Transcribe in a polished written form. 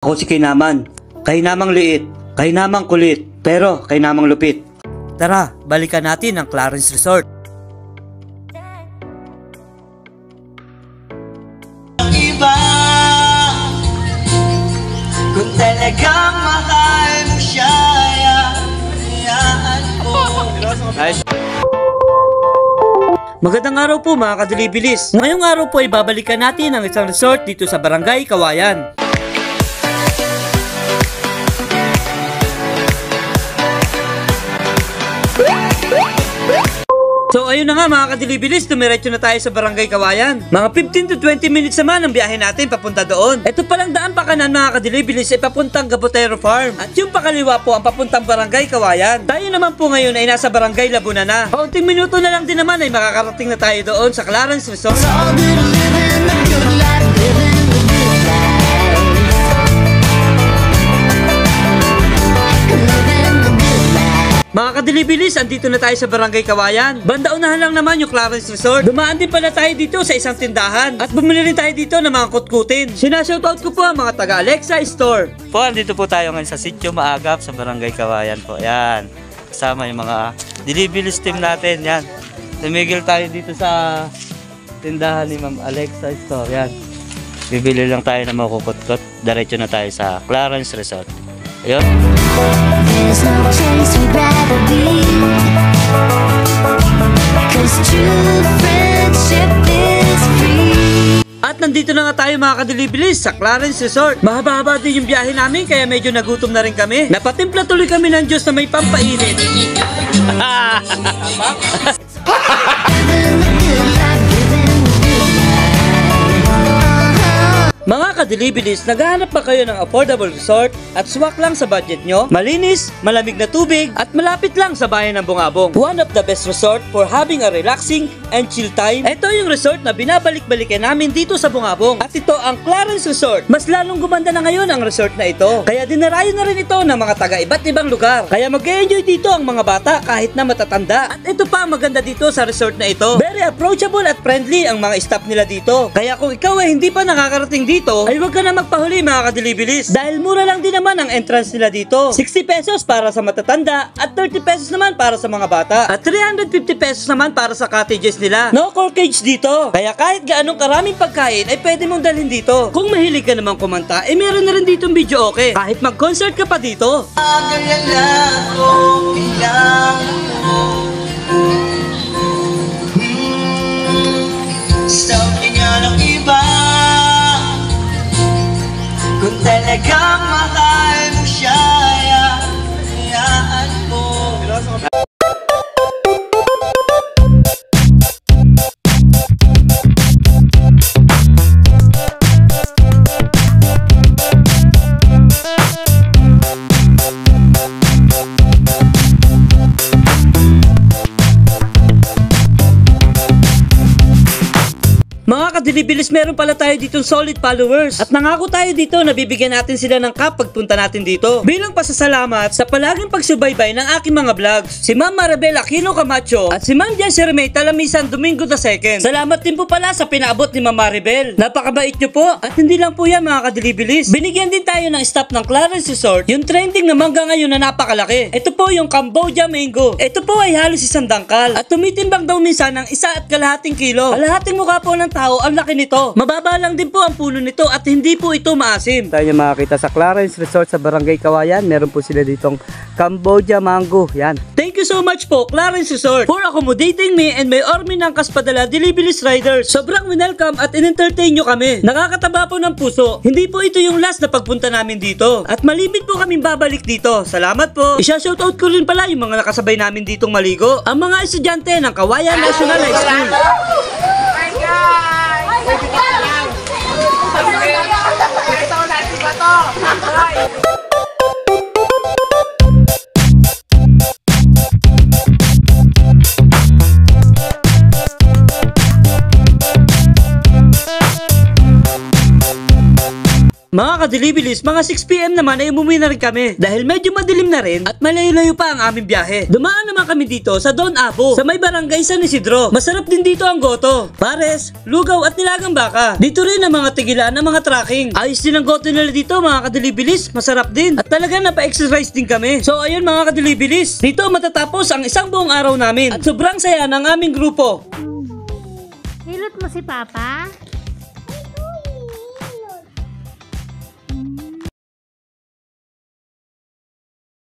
Ako si Kainaman. Kainamang liit, kainamang kulit, pero kainamang lupit. Tara, balikan natin ang Clarence Resort. Iba, kung talagang mahal mo siya, hayaan mo. Magandang araw po mga kadilibilis. Ngayong araw po ay babalikan natin ang isang resort dito sa Barangay Kawayan. So ayun na nga mga kadilibilis, dumiretso na tayo sa Barangay Kawayan. Mga 15 to 20 minutes naman ang biyahe natin papunta doon. Ito palang daan pa kanan mga kadilibilis ay papuntang Gabotero Farm. At yung pakaliwa po ang papuntang Barangay Kawayan. Tayo naman po ngayon ay nasa Barangay Labuna na. Kaunting minuto na lang din naman ay makakarating na tayo doon sa Clarence Resort. Mga kadilibilis, andito na tayo sa Barangay Kawayan. Banda unahan lang naman yung Clarence Resort. Dumaan din pala tayo dito sa isang tindahan. At bumili rin tayo dito ng mga kutkutin. Sinashoutout ko po ang mga taga Alexa Store. Po, andito po tayo ngayon sa Sitio Maagap sa Barangay Kawayan po. Yan. Kasama yung mga dilibilis team natin. Yan. Tumigil tayo dito sa tindahan ni Ma'am Alexa Store. Yan. Bibili lang tayo ng mga kukutkot. Diretso na tayo sa Clarence Resort. Ayun. There's no place we'd rather be, 'cause true friendship is free. At nandito na nga tayo mga kadilibilis sa Clarence Resort. Mahaba-haba din yung biyahe namin kaya medyo nagutom na rin kami. Napatimpla tuloy kami ng Diyos na may pampainit. Mga kadilibilis, naghahanap ba kayo ng affordable resort at swak lang sa budget nyo? Malinis, malamig na tubig, at malapit lang sa bayan ng Bungabong. One of the best resort for having a relaxing and chill time. Ito yung resort na binabalik-balikan namin dito sa Bungabong. At ito ang Clarence Resort. Mas lalong gumanda na ngayon ang resort na ito. Kaya dinarayo na rin ito ng mga taga iba't ibang lugar. Kaya mag-enjoy dito ang mga bata kahit na matatanda. At ito pa ang maganda dito sa resort na ito. Very approachable at friendly ang mga staff nila dito. Kaya kung ikaw ay hindi pa nakakarating dito, ay huwag ka na magpahuli mga kadilibilis. Dahil mura lang din naman ang entrance nila dito. 60 pesos para sa matatanda at 30 pesos naman para sa mga bata. At 350 pesos naman para sa cottages nila. No corkage dito. Kaya kahit gaanong karaming pagkain ay pwede mong dalhin dito. Kung mahilig ka naman kumanta, ay meron na rin ditong video okay. Kahit mag-concert ka pa dito. Magalala ko, kailangan mo. Sabi nga ng iba, kung talagang mahal mo siya, hayaan mo. Mga kadilibilis, meron pala tayo ditong solid followers. At nangako tayo dito na bibigyan natin sila ng cup pagpunta natin dito. Bilang pasasalamat sa palaging pagsubaybay ng aking mga vlogs. Si Ma'am Maribel Aquino Camacho at si Ma'am Jessie May Talamisan Domingo II. Salamat din po pala sa pinaabot ni Ma'am Maribel. Napakabait nyo po. At hindi lang po yan mga kadilibilis. Binigyan din tayo ng staff ng Clarence Resort yung trending na mangga ngayon na napakalaki. Ito po yung Cambodia Mango. Ito po ay halos isang dangkal. At tumitimbang daw minsan ng 1.5 kilo. Kalahating mukha po ng tao, ang laki nito. Mababa lang din po ang puno nito at hindi po ito maasim. Tayo makakita sa Clarence Resort sa Barangay Kawayan. Meron po sila ditong Cambodia Mango. Yan. Thank you so much po Clarence Resort for accommodating me and my army ng Kaspadala Dilibilis Riders. Sobrang welcome at in-entertain nyo kami. Nakakataba po ng puso. Hindi po ito yung last na pagpunta namin dito. At malimit po kaming babalik dito. Salamat po. Isa-shoutout ko rin pala yung mga nakasabay namin ditong maligo. Ang mga estudyante ng Kawayan National High School. Mga kadilibilis, mga 6pm naman ay umuwi na rin kami dahil medyo madilim na rin at malayo-layo pa ang aming biyahe. Dumaan naman kami dito sa Don Abo sa may barangay San Isidro. Masarap din dito ang goto, pares, lugaw at nilagang baka. Dito rin ang mga tigilan ng mga tracking. Ayos din ang goto nila dito mga kadilibilis, masarap din. At talaga napa-exercise din kami. So ayun mga kadilibilis, dito matatapos ang isang buong araw namin. At sobrang saya ng aming grupo. Hilot mo si Papa?